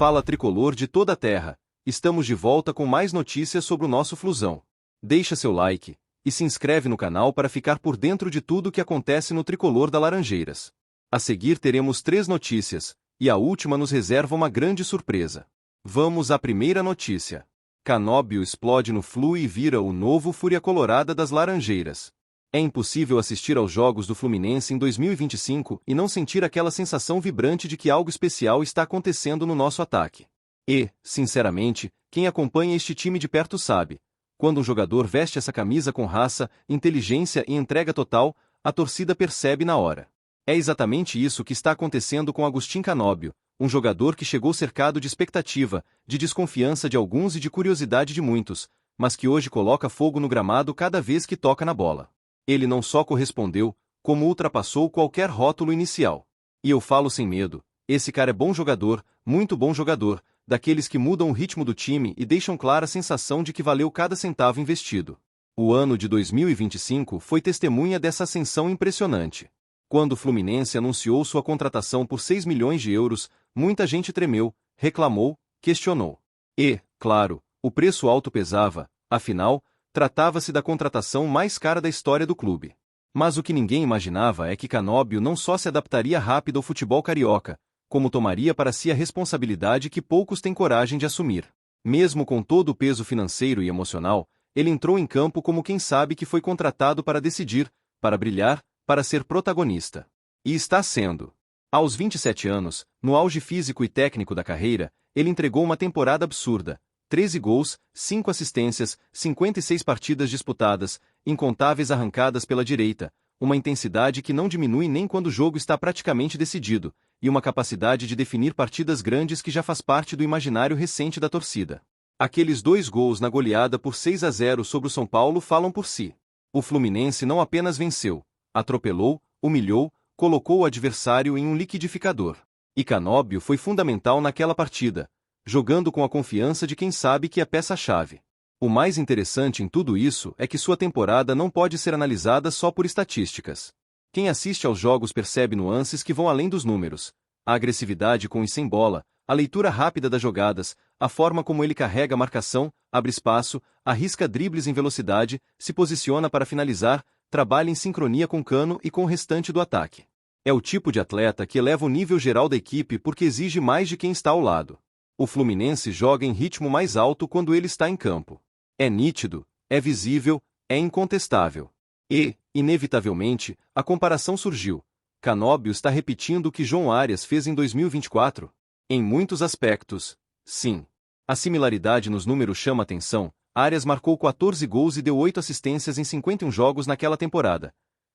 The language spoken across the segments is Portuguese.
Fala tricolor de toda a terra, estamos de volta com mais notícias sobre o nosso Flusão. Deixa seu like e se inscreve no canal para ficar por dentro de tudo o que acontece no tricolor da Laranjeiras. A seguir teremos 3 notícias, e a última nos reserva uma grande surpresa. Vamos à primeira notícia. Canóbio explode no Flu e vira o novo Fúria Colorada das Laranjeiras. É impossível assistir aos jogos do Fluminense em 2025 e não sentir aquela sensação vibrante de que algo especial está acontecendo no nosso ataque. E, sinceramente, quem acompanha este time de perto sabe, quando um jogador veste essa camisa com raça, inteligência e entrega total, a torcida percebe na hora. É exatamente isso que está acontecendo com Agustín Canóbio, um jogador que chegou cercado de expectativa, de desconfiança de alguns e de curiosidade de muitos, mas que hoje coloca fogo no gramado cada vez que toca na bola. Ele não só correspondeu, como ultrapassou qualquer rótulo inicial. E eu falo sem medo, esse cara é bom jogador, muito bom jogador, daqueles que mudam o ritmo do time e deixam clara a sensação de que valeu cada centavo investido. O ano de 2025 foi testemunha dessa ascensão impressionante. Quando o Fluminense anunciou sua contratação por 6 milhões de euros, muita gente tremeu, reclamou, questionou. E, claro, o preço alto pesava, afinal, tratava-se da contratação mais cara da história do clube. Mas o que ninguém imaginava é que Canóbio não só se adaptaria rápido ao futebol carioca, como tomaria para si a responsabilidade que poucos têm coragem de assumir. Mesmo com todo o peso financeiro e emocional, ele entrou em campo como quem sabe que foi contratado para decidir, para brilhar, para ser protagonista. E está sendo. Aos 27 anos, no auge físico e técnico da carreira, ele entregou uma temporada absurda. 13 gols, 5 assistências, 56 partidas disputadas, incontáveis arrancadas pela direita, uma intensidade que não diminui nem quando o jogo está praticamente decidido, e uma capacidade de definir partidas grandes que já faz parte do imaginário recente da torcida. Aqueles 2 gols na goleada por 6-0 sobre o São Paulo falam por si. O Fluminense não apenas venceu, atropelou, humilhou, colocou o adversário em um liquidificador. E Canóbio foi fundamental naquela partida, jogando com a confiança de quem sabe que é peça-chave. O mais interessante em tudo isso é que sua temporada não pode ser analisada só por estatísticas. Quem assiste aos jogos percebe nuances que vão além dos números. A agressividade com e sem bola, a leitura rápida das jogadas, a forma como ele carrega a marcação, abre espaço, arrisca dribles em velocidade, se posiciona para finalizar, trabalha em sincronia com Cano e com o restante do ataque. É o tipo de atleta que eleva o nível geral da equipe porque exige mais de quem está ao lado. O Fluminense joga em ritmo mais alto quando ele está em campo. É nítido, é visível, é incontestável. E, inevitavelmente, a comparação surgiu. Canóbio está repetindo o que João Arias fez em 2024? Em muitos aspectos, sim. A similaridade nos números chama atenção. Arias marcou 14 gols e deu 8 assistências em 51 jogos naquela temporada.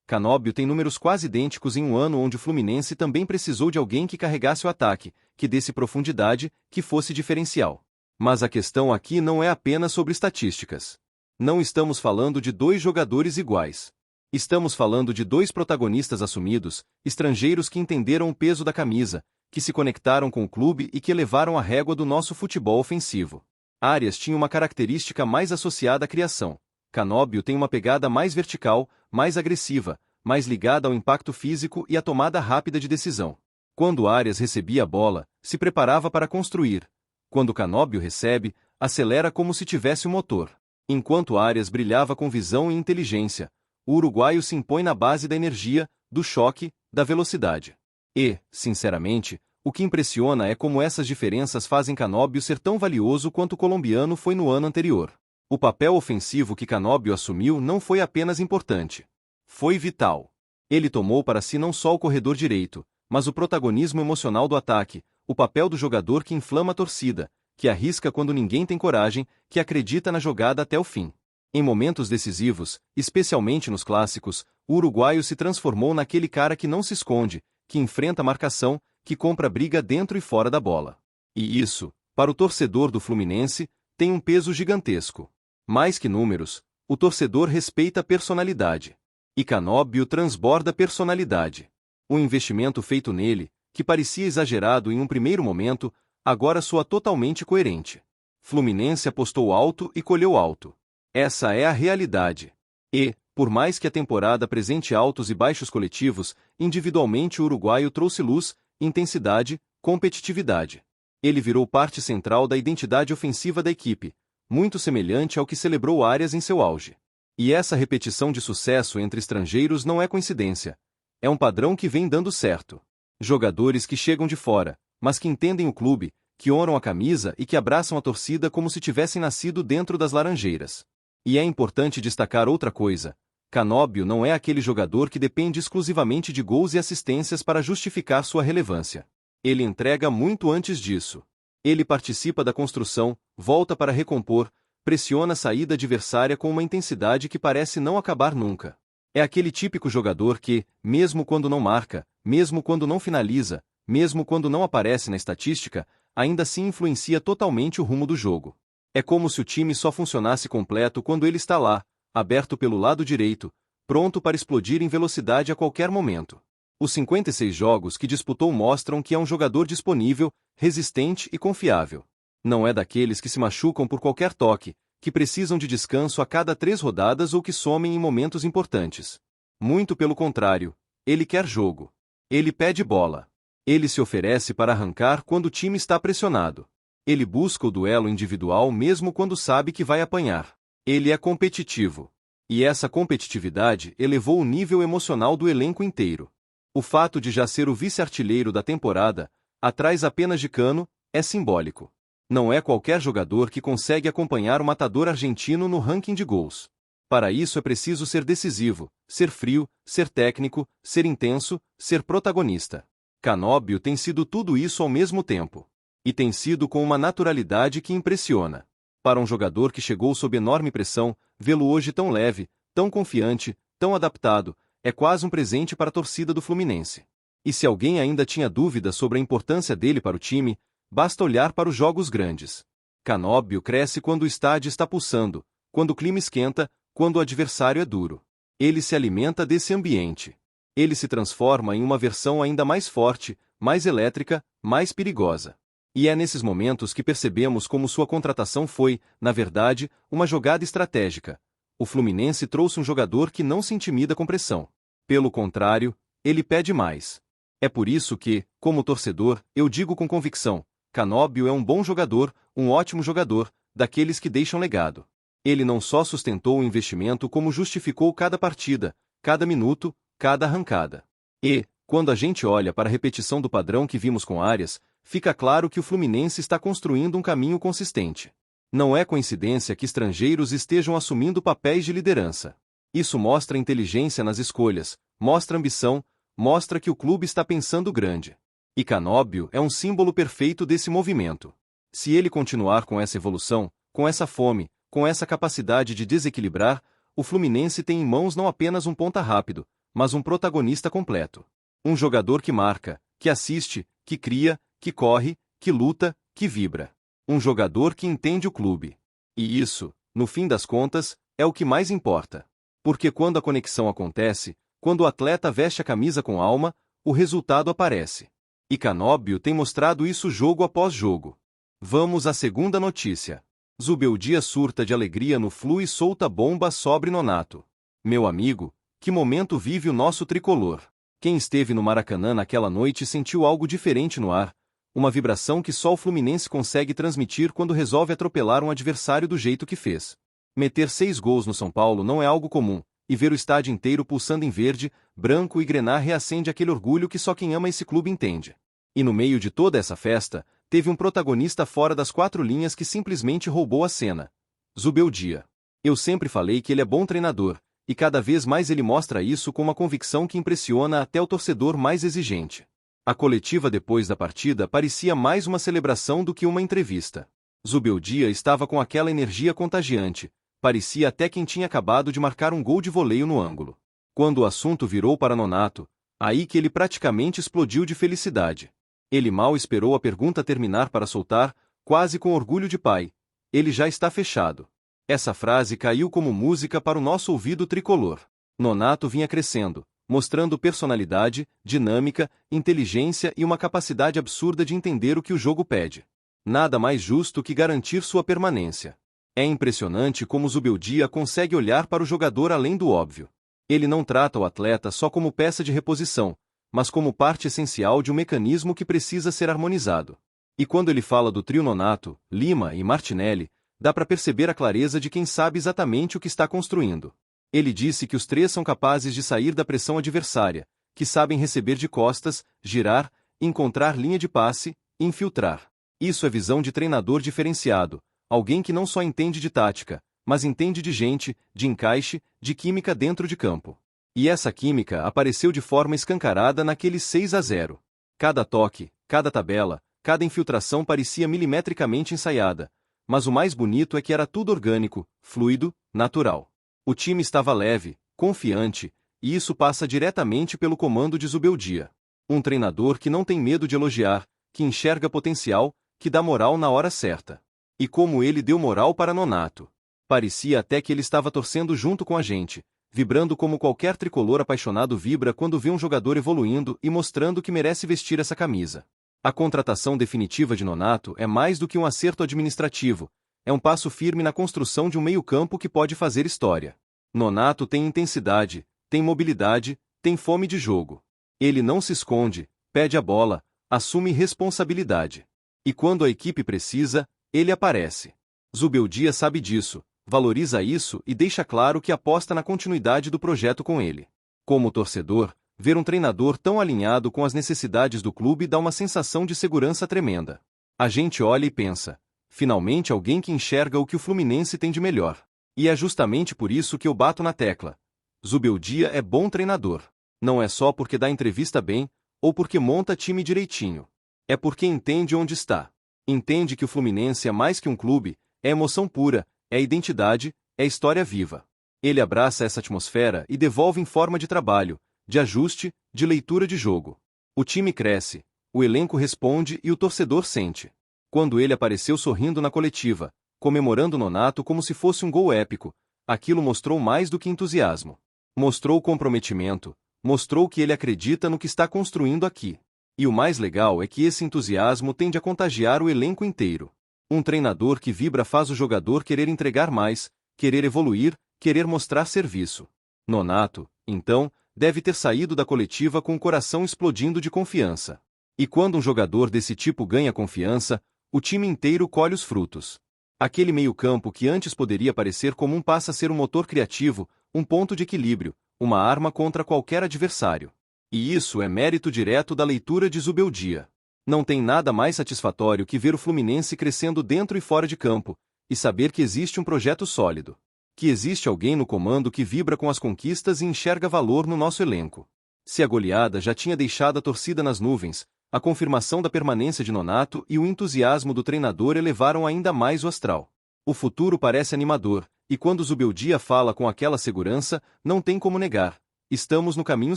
Canóbio tem números quase idênticos em um ano onde o Fluminense também precisou de alguém que carregasse o ataque, que desse profundidade, que fosse diferencial. Mas a questão aqui não é apenas sobre estatísticas. Não estamos falando de 2 jogadores iguais. Estamos falando de 2 protagonistas assumidos, estrangeiros que entenderam o peso da camisa, que se conectaram com o clube e que elevaram a régua do nosso futebol ofensivo. Arias tinha uma característica mais associada à criação. Canóbio tem uma pegada mais vertical, mais agressiva, mais ligada ao impacto físico e à tomada rápida de decisão. Quando Arias recebia a bola, se preparava para construir. Quando Canóbio recebe, acelera como se tivesse um motor. Enquanto Arias brilhava com visão e inteligência, o uruguaio se impõe na base da energia, do choque, da velocidade. E, sinceramente, o que impressiona é como essas diferenças fazem Canóbio ser tão valioso quanto o colombiano foi no ano anterior. O papel ofensivo que Canóbio assumiu não foi apenas importante. Foi vital. Ele tomou para si não só o corredor direito, mas o protagonismo emocional do ataque, o papel do jogador que inflama a torcida, que arrisca quando ninguém tem coragem, que acredita na jogada até o fim. Em momentos decisivos, especialmente nos clássicos, o uruguaio se transformou naquele cara que não se esconde, que enfrenta a marcação, que compra briga dentro e fora da bola. E isso, para o torcedor do Fluminense, tem um peso gigantesco. Mais que números, o torcedor respeita a personalidade. E Canóbio transborda personalidade. O investimento feito nele, que parecia exagerado em um primeiro momento, agora soa totalmente coerente. Fluminense apostou alto e colheu alto. Essa é a realidade. E, por mais que a temporada apresente altos e baixos coletivos, individualmente o uruguaio trouxe luz, intensidade, competitividade. Ele virou parte central da identidade ofensiva da equipe, muito semelhante ao que celebrou Arias em seu auge. E essa repetição de sucesso entre estrangeiros não é coincidência. É um padrão que vem dando certo. Jogadores que chegam de fora, mas que entendem o clube, que honram a camisa e que abraçam a torcida como se tivessem nascido dentro das Laranjeiras. E é importante destacar outra coisa. Canóbio não é aquele jogador que depende exclusivamente de gols e assistências para justificar sua relevância. Ele entrega muito antes disso. Ele participa da construção, volta para recompor, pressiona a saída adversária com uma intensidade que parece não acabar nunca. É aquele típico jogador que, mesmo quando não marca, mesmo quando não finaliza, mesmo quando não aparece na estatística, ainda assim influencia totalmente o rumo do jogo. É como se o time só funcionasse completo quando ele está lá, aberto pelo lado direito, pronto para explodir em velocidade a qualquer momento. Os 56 jogos que disputou mostram que é um jogador disponível, resistente e confiável. Não é daqueles que se machucam por qualquer toque, que precisam de descanso a cada 3 rodadas ou que somem em momentos importantes. Muito pelo contrário, ele quer jogo. Ele pede bola. Ele se oferece para arrancar quando o time está pressionado. Ele busca o duelo individual mesmo quando sabe que vai apanhar. Ele é competitivo. E essa competitividade elevou o nível emocional do elenco inteiro. O fato de já ser o vice-artilheiro da temporada, atrás apenas de Cano, é simbólico. Não é qualquer jogador que consegue acompanhar o matador argentino no ranking de gols. Para isso é preciso ser decisivo, ser frio, ser técnico, ser intenso, ser protagonista. Canóbio tem sido tudo isso ao mesmo tempo. E tem sido com uma naturalidade que impressiona. Para um jogador que chegou sob enorme pressão, vê-lo hoje tão leve, tão confiante, tão adaptado, é quase um presente para a torcida do Fluminense. E se alguém ainda tinha dúvidas sobre a importância dele para o time, basta olhar para os jogos grandes. Canóbio cresce quando o estádio está pulsando, quando o clima esquenta, quando o adversário é duro. Ele se alimenta desse ambiente. Ele se transforma em uma versão ainda mais forte, mais elétrica, mais perigosa. E é nesses momentos que percebemos como sua contratação foi, na verdade, uma jogada estratégica. O Fluminense trouxe um jogador que não se intimida com pressão. Pelo contrário, ele pede mais. É por isso que, como torcedor, eu digo com convicção, Canóbio é um bom jogador, um ótimo jogador, daqueles que deixam legado. Ele não só sustentou o investimento como justificou cada partida, cada minuto, cada arrancada. E, quando a gente olha para a repetição do padrão que vimos com Arias, fica claro que o Fluminense está construindo um caminho consistente. Não é coincidência que estrangeiros estejam assumindo papéis de liderança. Isso mostra inteligência nas escolhas, mostra ambição, mostra que o clube está pensando grande. E Canóbio é um símbolo perfeito desse movimento. Se ele continuar com essa evolução, com essa fome, com essa capacidade de desequilibrar, o Fluminense tem em mãos não apenas um ponta rápido, mas um protagonista completo. Um jogador que marca, que assiste, que cria, que corre, que luta, que vibra. Um jogador que entende o clube. E isso, no fim das contas, é o que mais importa. Porque quando a conexão acontece, quando o atleta veste a camisa com alma, o resultado aparece. E Canóbio tem mostrado isso jogo após jogo. Vamos à segunda notícia. Zubeldia surta de alegria no Flu e solta bomba sobre Nonato. Meu amigo, que momento vive o nosso tricolor. Quem esteve no Maracanã naquela noite sentiu algo diferente no ar, uma vibração que só o Fluminense consegue transmitir quando resolve atropelar um adversário do jeito que fez. Meter 6 gols no São Paulo não é algo comum, e ver o estádio inteiro pulsando em verde, branco e grená reacende aquele orgulho que só quem ama esse clube entende. E no meio de toda essa festa, teve um protagonista fora das 4 linhas que simplesmente roubou a cena. Zubeldia. Eu sempre falei que ele é bom treinador, e cada vez mais ele mostra isso com uma convicção que impressiona até o torcedor mais exigente. A coletiva depois da partida parecia mais uma celebração do que uma entrevista. Zubeldia estava com aquela energia contagiante, parecia até quem tinha acabado de marcar um gol de voleio no ângulo. Quando o assunto virou para Nonato, aí que ele praticamente explodiu de felicidade. Ele mal esperou a pergunta terminar para soltar, quase com orgulho de pai. Ele já está fechado. Essa frase caiu como música para o nosso ouvido tricolor. Nonato vinha crescendo, mostrando personalidade, dinâmica, inteligência e uma capacidade absurda de entender o que o jogo pede. Nada mais justo que garantir sua permanência. É impressionante como Zubeldia consegue olhar para o jogador além do óbvio. Ele não trata o atleta só como peça de reposição, mas como parte essencial de um mecanismo que precisa ser harmonizado. E quando ele fala do trio Nonato, Lima e Martinelli, dá para perceber a clareza de quem sabe exatamente o que está construindo. Ele disse que os três são capazes de sair da pressão adversária, que sabem receber de costas, girar, encontrar linha de passe, infiltrar. Isso é visão de treinador diferenciado, alguém que não só entende de tática, mas entende de gente, de encaixe, de química dentro de campo. E essa química apareceu de forma escancarada naquele 6-0. Cada toque, cada tabela, cada infiltração parecia milimetricamente ensaiada, mas o mais bonito é que era tudo orgânico, fluido, natural. O time estava leve, confiante, e isso passa diretamente pelo comando de Zubeldia. Um treinador que não tem medo de elogiar, que enxerga potencial, que dá moral na hora certa. E como ele deu moral para Nonato. Parecia até que ele estava torcendo junto com a gente, vibrando como qualquer tricolor apaixonado vibra quando vê um jogador evoluindo e mostrando que merece vestir essa camisa. A contratação definitiva de Nonato é mais do que um acerto administrativo, é um passo firme na construção de um meio-campo que pode fazer história. Nonato tem intensidade, tem mobilidade, tem fome de jogo. Ele não se esconde, pede a bola, assume responsabilidade. E quando a equipe precisa, ele aparece. Zubeldia sabe disso, valoriza isso e deixa claro que aposta na continuidade do projeto com ele. Como torcedor, ver um treinador tão alinhado com as necessidades do clube dá uma sensação de segurança tremenda. A gente olha e pensa, finalmente alguém que enxerga o que o Fluminense tem de melhor. E é justamente por isso que eu bato na tecla. Zubeldia é bom treinador. Não é só porque dá entrevista bem, ou porque monta time direitinho. É porque entende onde está. Entende que o Fluminense é mais que um clube, é emoção pura, é identidade, é história viva. Ele abraça essa atmosfera e devolve em forma de trabalho, de ajuste, de leitura de jogo. O time cresce, o elenco responde e o torcedor sente. Quando ele apareceu sorrindo na coletiva, comemorando Nonato como se fosse um gol épico, aquilo mostrou mais do que entusiasmo. Mostrou comprometimento, mostrou que ele acredita no que está construindo aqui. E o mais legal é que esse entusiasmo tende a contagiar o elenco inteiro. Um treinador que vibra faz o jogador querer entregar mais, querer evoluir, querer mostrar serviço. Nonato, então, deve ter saído da coletiva com o coração explodindo de confiança. E quando um jogador desse tipo ganha confiança, o time inteiro colhe os frutos. Aquele meio-campo que antes poderia parecer comum passa a ser um motor criativo, um ponto de equilíbrio, uma arma contra qualquer adversário. E isso é mérito direto da leitura de Zubeldia. Não tem nada mais satisfatório que ver o Fluminense crescendo dentro e fora de campo, e saber que existe um projeto sólido. Que existe alguém no comando que vibra com as conquistas e enxerga valor no nosso elenco. Se a goleada já tinha deixado a torcida nas nuvens, a confirmação da permanência de Nonato e o entusiasmo do treinador elevaram ainda mais o astral. O futuro parece animador, e quando Zubeldia fala com aquela segurança, não tem como negar. Estamos no caminho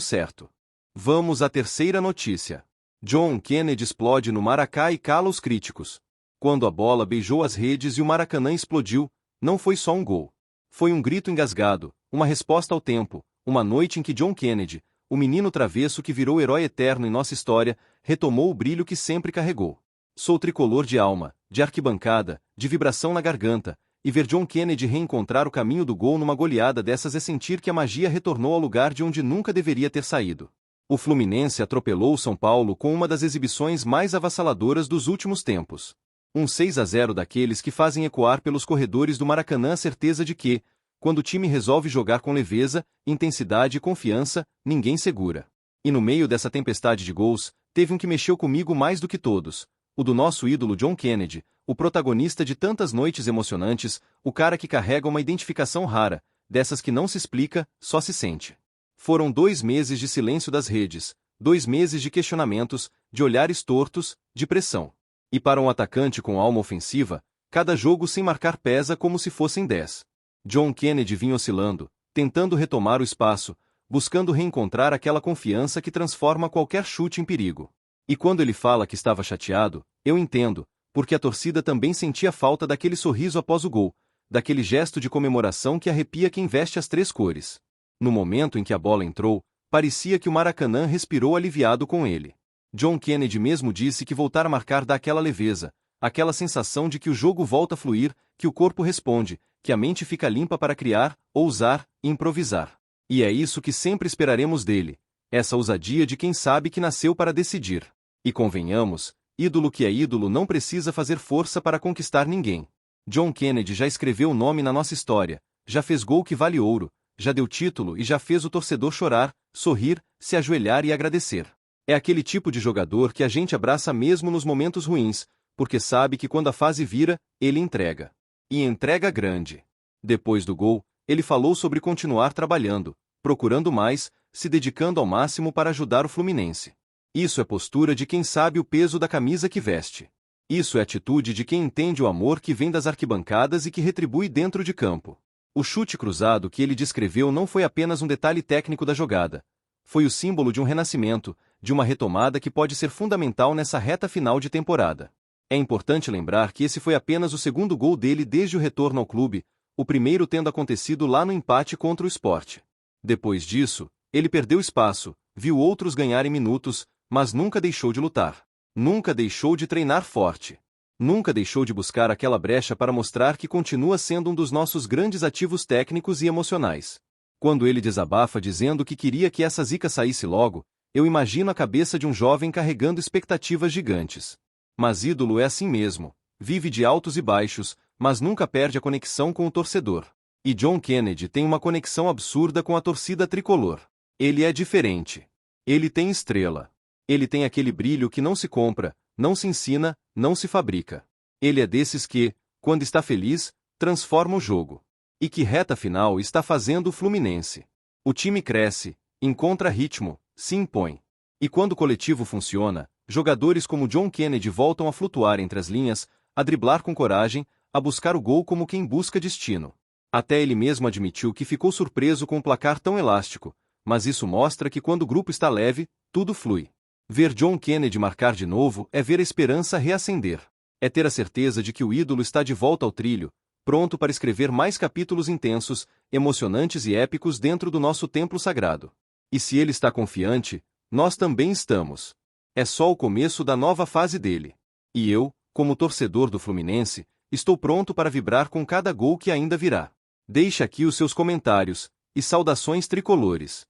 certo. Vamos à terceira notícia. John Kennedy explode no Maracá e cala os críticos. Quando a bola beijou as redes e o Maracanã explodiu, não foi só um gol. Foi um grito engasgado, uma resposta ao tempo, uma noite em que John Kennedy, o menino travesso que virou herói eterno em nossa história, retomou o brilho que sempre carregou. Sou tricolor de alma, de arquibancada, de vibração na garganta, e ver John Kennedy reencontrar o caminho do gol numa goleada dessas é sentir que a magia retornou ao lugar de onde nunca deveria ter saído. O Fluminense atropelou o São Paulo com uma das exibições mais avassaladoras dos últimos tempos. Um 6-0 daqueles que fazem ecoar pelos corredores do Maracanã a certeza de que, quando o time resolve jogar com leveza, intensidade e confiança, ninguém segura. E no meio dessa tempestade de gols, teve um que mexeu comigo mais do que todos, o do nosso ídolo John Kennedy, o protagonista de tantas noites emocionantes, o cara que carrega uma identificação rara, dessas que não se explica, só se sente. Foram 2 meses de silêncio das redes, 2 meses de questionamentos, de olhares tortos, de pressão. E para um atacante com alma ofensiva, cada jogo sem marcar pesa como se fossem 10. John Kennedy vinha oscilando, tentando retomar o espaço, buscando reencontrar aquela confiança que transforma qualquer chute em perigo. E quando ele fala que estava chateado, eu entendo, porque a torcida também sentia falta daquele sorriso após o gol, daquele gesto de comemoração que arrepia quem veste as 3 cores. No momento em que a bola entrou, parecia que o Maracanã respirou aliviado com ele. John Kennedy mesmo disse que voltar a marcar dá aquela leveza, aquela sensação de que o jogo volta a fluir, que o corpo responde, que a mente fica limpa para criar, ousar e improvisar. E é isso que sempre esperaremos dele, essa ousadia de quem sabe que nasceu para decidir. E convenhamos, Ídolo que é ídolo não precisa fazer força para conquistar ninguém. John Kennedy já escreveu o nome na nossa história, já fez gol que vale ouro, já deu título e já fez o torcedor chorar, sorrir, se ajoelhar e agradecer. É aquele tipo de jogador que a gente abraça mesmo nos momentos ruins, porque sabe que quando a fase vira, ele entrega. E entrega grande. Depois do gol, ele falou sobre continuar trabalhando, procurando mais, se dedicando ao máximo para ajudar o Fluminense. Isso é postura de quem sabe o peso da camisa que veste. Isso é atitude de quem entende o amor que vem das arquibancadas e que retribui dentro de campo. O chute cruzado que ele descreveu não foi apenas um detalhe técnico da jogada. Foi o símbolo de um renascimento, de uma retomada que pode ser fundamental nessa reta final de temporada. É importante lembrar que esse foi apenas o segundo gol dele desde o retorno ao clube, o primeiro tendo acontecido lá no empate contra o Sport. Depois disso, ele perdeu espaço, viu outros ganharem minutos, mas nunca deixou de lutar. Nunca deixou de treinar forte. Nunca deixou de buscar aquela brecha para mostrar que continua sendo um dos nossos grandes ativos técnicos e emocionais. Quando ele desabafa dizendo que queria que essa zica saísse logo, eu imagino a cabeça de um jovem carregando expectativas gigantes. Mas ídolo é assim mesmo, vive de altos e baixos, mas nunca perde a conexão com o torcedor. E John Kennedy tem uma conexão absurda com a torcida tricolor. Ele é diferente. Ele tem estrela. Ele tem aquele brilho que não se compra, não se ensina, não se fabrica. Ele é desses que, quando está feliz, transforma o jogo. E que reta final está fazendo o Fluminense. O time cresce, encontra ritmo, se impõe. E quando o coletivo funciona, jogadores como John Kennedy voltam a flutuar entre as linhas, a driblar com coragem, a buscar o gol como quem busca destino. Até ele mesmo admitiu que ficou surpreso com um placar tão elástico, mas isso mostra que quando o grupo está leve, tudo flui. Ver John Kennedy marcar de novo é ver a esperança reacender. É ter a certeza de que o ídolo está de volta ao trilho, pronto para escrever mais capítulos intensos, emocionantes e épicos dentro do nosso templo sagrado. E se ele está confiante, nós também estamos. É só o começo da nova fase dele. E eu, como torcedor do Fluminense, estou pronto para vibrar com cada gol que ainda virá. Deixe aqui os seus comentários, e saudações tricolores.